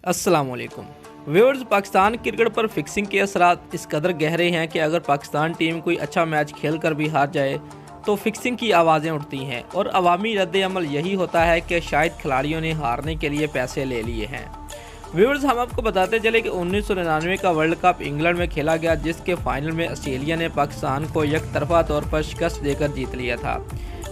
अस्सलाम वालेकुम viewers. Pakistan cricket पर फिक्सिंग के असरात इस कदर गहरे हैं कि अगर पाकिस्तान टीम कोई अच्छा मैच खेल कर भी हार जाए तो फिक्सिंग की आवाज़ें उठती हैं और अवामी रद्द-ए-अमल यही होता है कि शायद खिलाड़ियों ने हारने के लिए पैसे ले लिए हैं। व्यूअर्स, हम आपको बताते चले कि 1999 का वर्ल्ड कप इंग्लैंड में खेला गया, जिसके फाइनल में ऑस्ट्रेलिया ने पाकिस्तान को यकतरफा तौर पर शिकस्त देकर जीत लिया था।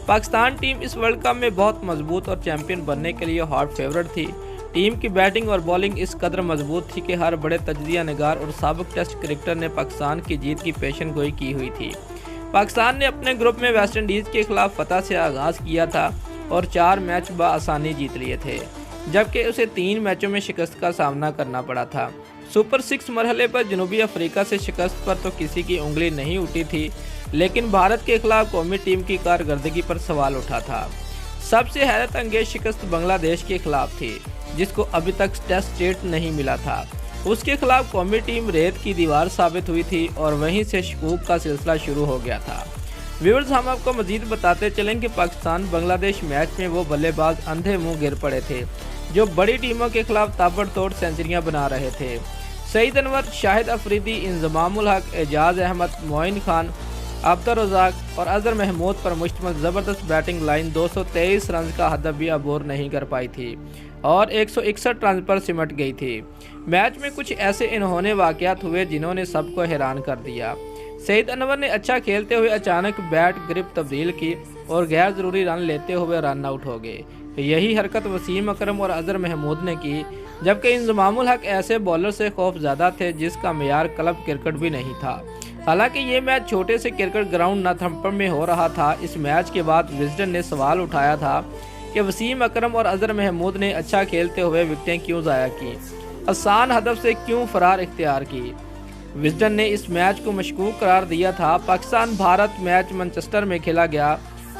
पाकिस्तान टीम इस वर्ल्ड कप में बहुत मजबूत और चैंपियन बनने के लिए हॉट फेवरेट थी। टीम की बैटिंग और बॉलिंग इस कदर मजबूत थी कि हर बड़े तजज़िया निगार और साबिक टेस्ट क्रिकेटर ने पाकिस्तान की जीत की पेशन गोई की हुई थी। पाकिस्तान ने अपने ग्रुप में वेस्ट इंडीज़ के खिलाफ फतह से आगाज़ किया था और 4 मैच बआसानी जीत लिए थे, जबकि उसे 3 मैचों में शिकस्त का सामना करना पड़ा था। सुपर 6 मरहले पर जनूबी अफ्रीका से शिकस्त पर तो किसी की उंगली नहीं उठी थी, लेकिन भारत के खिलाफ कौमी टीम की कारकर्दगी पर सवाल उठा था। सबसे हैरत अंगेज शिकस्त बांग्लादेश के खिलाफ थी, जिसको अभी तक टेस्ट स्टेट नहीं मिला था। उसके खिलाफ कौमी टीम रेत की दीवार साबित हुई थी और वहीं से शकूक का सिलसिला शुरू हो गया था। व्यूअर्स, हम आपको मजीद बताते चलें कि पाकिस्तान बांग्लादेश मैच में वो बल्लेबाज अंधे मुंह गिर पड़े थे जो बड़ी टीमों के खिलाफ ताबड़तोड़ सेंचुरियां बना रहे थे। सईद अनवर, शाहिद अफरीदी, इंजमामुल हक, एजाज अहमद, मोइन खान, अब्दुल रज़ाक और अजहर महमूद पर मुश्तमिल ज़बरदस्त बैटिंग लाइन 223 रन का हदफ भी अबूर नहीं कर पाई थी और 161 रन पर सिमट गई थी। मैच में कुछ ऐसे इन्होंने वाक़यात हुए जिन्होंने सबको हैरान कर दिया। सईद अनवर ने अच्छा खेलते हुए अचानक बैट ग्रिप तब्दील की और गैर ज़रूरी रन लेते हुए रन आउट हो गए। यही हरकत वसीम अकरम और अजहर महमूद ने की, जबकि इंजमामुल हक ऐसे बॉलर से खौफज़दा थे जिसका मेयार क्लब क्रिकेट भी नहीं था। हालांकि ये मैच छोटे से क्रिकेट ग्राउंड नॉर्थहैम्पटन में हो रहा था। इस मैच के बाद विजडन ने सवाल उठाया था कि वसीम अकरम और अजहर महमूद ने अच्छा खेलते हुए विकेटें क्यों ज़ाया की, आसान हदफ से क्यों फरार इख्तियार की। विजडन ने इस मैच को मशकूक करार दिया था। पाकिस्तान भारत मैच मैनचेस्टर में खेला गया,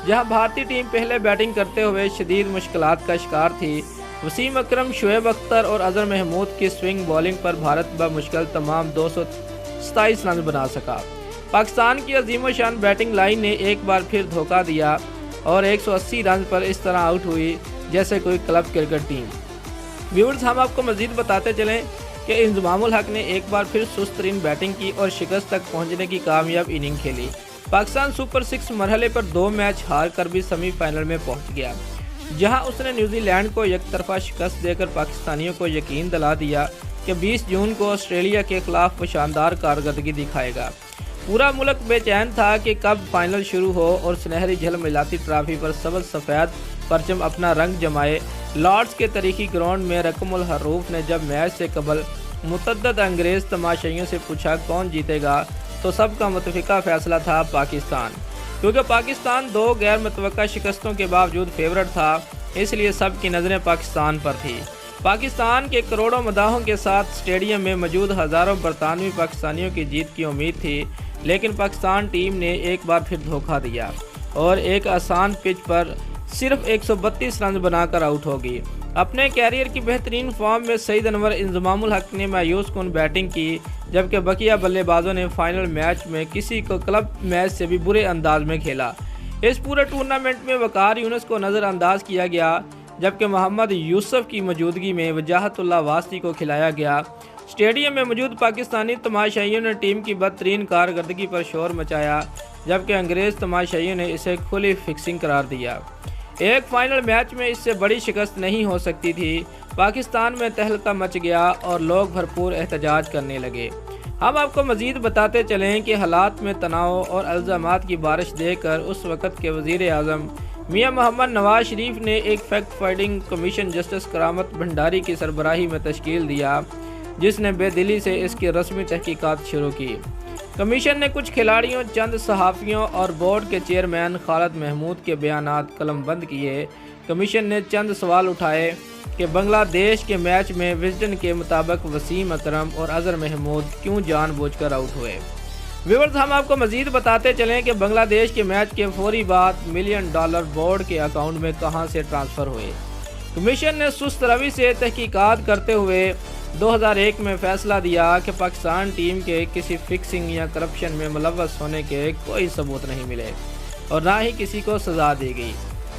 जहां भारतीय टीम पहले बैटिंग करते हुए शदीद मुश्किलात का शिकार थी। वसीम अकरम, शुएब अख्तर और अजहर महमूद की स्विंग बॉलिंग पर भारत बमुश्किल तमाम 227 रन बना सका। पाकिस्तान की अजीम शान बैटिंग लाइन ने एक बार फिर धोखा दिया और 180 रन पर इस तरह आउट हुई जैसे कोई क्लब क्रिकेट टीम। व्यूअर्स, हम आपको मजीद बताते चलें कि इंजमामुल हक ने एक बार फिर सुस्त तरीन बैटिंग की और शिकस्त तक पहुंचने की कामयाब इनिंग खेली। पाकिस्तान सुपर 6 मरहले पर 2 मैच हार कर भी सेमीफाइनल में पहुंच गया, जहां उसने न्यूजीलैंड को एकतरफा शिकस्त देकर पाकिस्तानियों को यकीन दिला दिया कि 20 जून को ऑस्ट्रेलिया के खिलाफ वो शानदार कारकर्दगी दिखाएगा। पूरा मुल्क बेचैन था कि कब फाइनल शुरू हो और सुनहरी झलमिलाती ट्रॉफी पर सबज सफ़ेद परचम अपना रंग जमाए। लॉर्ड्स के तारीखी ग्राउंड में रकमुल हरूफ ने जब मैच से कबल मुतअद्दिद अंग्रेज़ तमाशाइयों से पूछा कौन जीतेगा, तो सबका मुतफ़िका फैसला था पाकिस्तान। क्योंकि पाकिस्तान 2 गैर मुतवक्का शिकस्तों के बावजूद फेवरेट था, इसलिए सबकी नज़रें पाकिस्तान पर थी। पाकिस्तान के करोड़ों मदाहों के साथ स्टेडियम में मौजूद हज़ारों बरतानवी पाकिस्तानियों की जीत की उम्मीद थी, लेकिन पाकिस्तान टीम ने एक बार फिर धोखा दिया और एक आसान पिच पर सिर्फ 132 रन बनाकर आउट हो गई। अपने कैरियर की बेहतरीन फॉर्म में सईद अनवर, इंजमामुल हक ने मायूस कुन बैटिंग की, जबकि बकिया बल्लेबाजों ने फाइनल मैच में किसी को क्लब मैच से भी बुरे अंदाज में खेला। इस पूरे टूर्नामेंट में वकार यूनुस को नज़रअंदाज किया गया, जबकि मोहम्मद यूसुफ की मौजूदगी में वजाहतुल्लाह वास्ती को खिलाया गया। स्टेडियम में मौजूद पाकिस्तानी तमाशाइयों ने टीम की बदतरीन कारकर्दगी पर शोर मचाया, जबकि अंग्रेज़ तमाशाइयों ने इसे खुली फिक्सिंग करार दिया। एक फाइनल मैच में इससे बड़ी शिकस्त नहीं हो सकती थी। पाकिस्तान में तहलका मच गया और लोग भरपूर एहतजाज करने लगे। हम आपको मजीद बताते चलें कि हालात में तनाव और इल्ज़ामात की बारिश देकर उस वक़्त के वज़ीर आज़म मियां मोहम्मद नवाज शरीफ ने एक फैक्ट फाइंडिंग कमीशन जस्टिस करामत भंडारी की सरबराही में तश्कील दिया, जिसने बेदिली से इसकी रस्मी तहकीकात शुरू की। कमीशन ने कुछ खिलाड़ियों, चंद सहाफ़ियों और बोर्ड के चेयरमैन खालिद महमूद के बयानात कलमबंद किए। कमीशन ने चंद सवाल उठाए कि बांग्लादेश के मैच में विजडन के मुताबिक वसीम अकरम और अजहर महमूद क्यों जानबूझकर आउट हुए। व्यूअर्स, हम आपको मजीद बताते चलें कि बांग्लादेश के मैच के फौरी बाद $1 मिलियन बोर्ड के अकाउंट में कहां से ट्रांसफ़र हुए। कमीशन ने सुस्त रवि से तहकीकात करते हुए 2001 में फैसला दिया कि पाकिस्तान टीम के किसी फिक्सिंग या करप्शन में मुलव्वस होने के कोई सबूत नहीं मिले और ना ही किसी को सज़ा दी गई।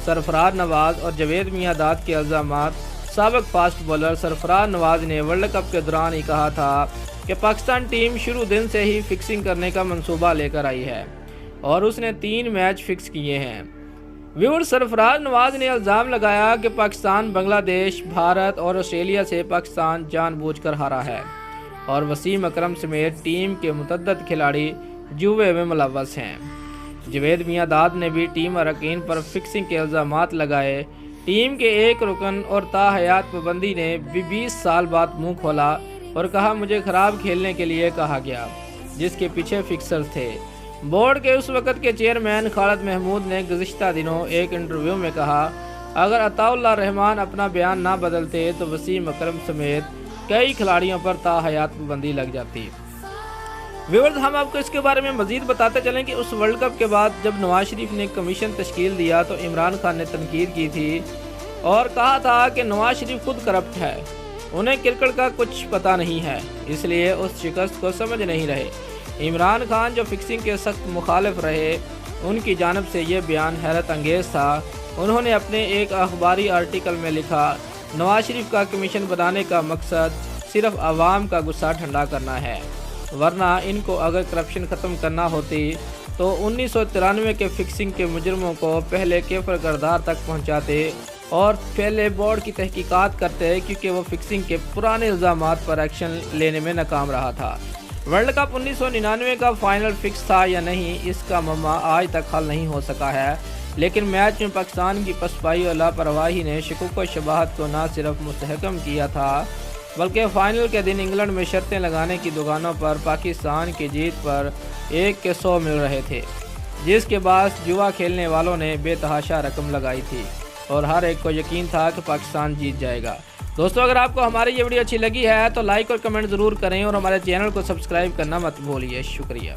सरफराज नवाज और जवेद मियादाद के इल्ज़ामात साबिक फास्ट बॉलर सरफराज नवाज ने वर्ल्ड कप के दौरान ही कहा था कि पाकिस्तान टीम शुरू दिन से ही फिक्सिंग करने का मंसूबा लेकर आई है और उसने 3 मैच फिक्स किए हैं। व्यूअर, सरफराज नवाज ने इल्ज़ाम लगाया कि पाकिस्तान बांग्लादेश, भारत और ऑस्ट्रेलिया से पाकिस्तान जानबूझकर हारा है और वसीम अकरम समेत टीम के मुतअद्दिद खिलाड़ी जुए में मुलव्वस हैं। जवेद मियांदाद ने भी टीम अरकान पर फिक्सिंग के इल्ज़ामात लगाए। टीम के एक रुकन और ताहयात पाबंदी ने भी 20 साल बाद मुंह खोला और कहा, मुझे ख़राब खेलने के लिए कहा गया, जिसके पीछे फिक्सर थे। बोर्ड के उस वक़्त के चेयरमैन खालिद महमूद ने गुज़िश्ता दिनों एक इंटरव्यू में कहा, अगर अताउल्लाह रहमान अपना बयान ना बदलते तो वसीम अकरम समेत कई खिलाड़ियों पर ताहयात पाबंदी लग जाती। व्यूअर्स, हम आपको इसके बारे में मज़ीद बताते चलें कि उस वर्ल्ड कप के बाद जब नवाज शरीफ ने कमीशन तश्कील दिया तो इमरान खान ने तनकीद की थी और कहा था कि नवाज शरीफ खुद करप्ट है, उन्हें क्रिकेट का कुछ पता नहीं है, इसलिए उस शिकस्त को समझ नहीं रहे। इमरान खान जो फिक्सिंग के सख्त मुखालिफ रहे, उनकी जानिब से ये बयान हैरत अंगेज़ था। उन्होंने अपने एक अखबारी आर्टिकल में लिखा, नवाज शरीफ का कमीशन बनाने का मकसद सिर्फ आवाम का गुस्सा ठंडा करना है, वरना इनको अगर करप्शन ख़त्म करना होती तो 1993 के फिक्सिंग के मुजरमों को पहले केफर करदार तक पहुंचाते और पहले बोर्ड की तहकीकात करते, क्योंकि वो फिक्सिंग के पुराने इल्ज़ामात पर एक्शन लेने में नाकाम रहा था। वर्ल्ड कप 1999 का फाइनल फिक्स था या नहीं, इसका मम्मा आज तक हल नहीं हो सका है, लेकिन मैच में पाकिस्तान की पसपाई और लापरवाही ने शकूक व शबाहत को न सिर्फ मुस्तहकम किया था, बल्कि फ़ाइनल के दिन इंग्लैंड में शर्तें लगाने की दुकानों पर पाकिस्तान की जीत पर 1 के 100 मिल रहे थे, जिसके बाद जुआ खेलने वालों ने बेतहाशा रकम लगाई थी और हर एक को यकीन था कि पाकिस्तान जीत जाएगा। दोस्तों, अगर आपको हमारी ये वीडियो अच्छी लगी है तो लाइक और कमेंट ज़रूर करें और हमारे चैनल को सब्सक्राइब करना मत भूलिए। शुक्रिया।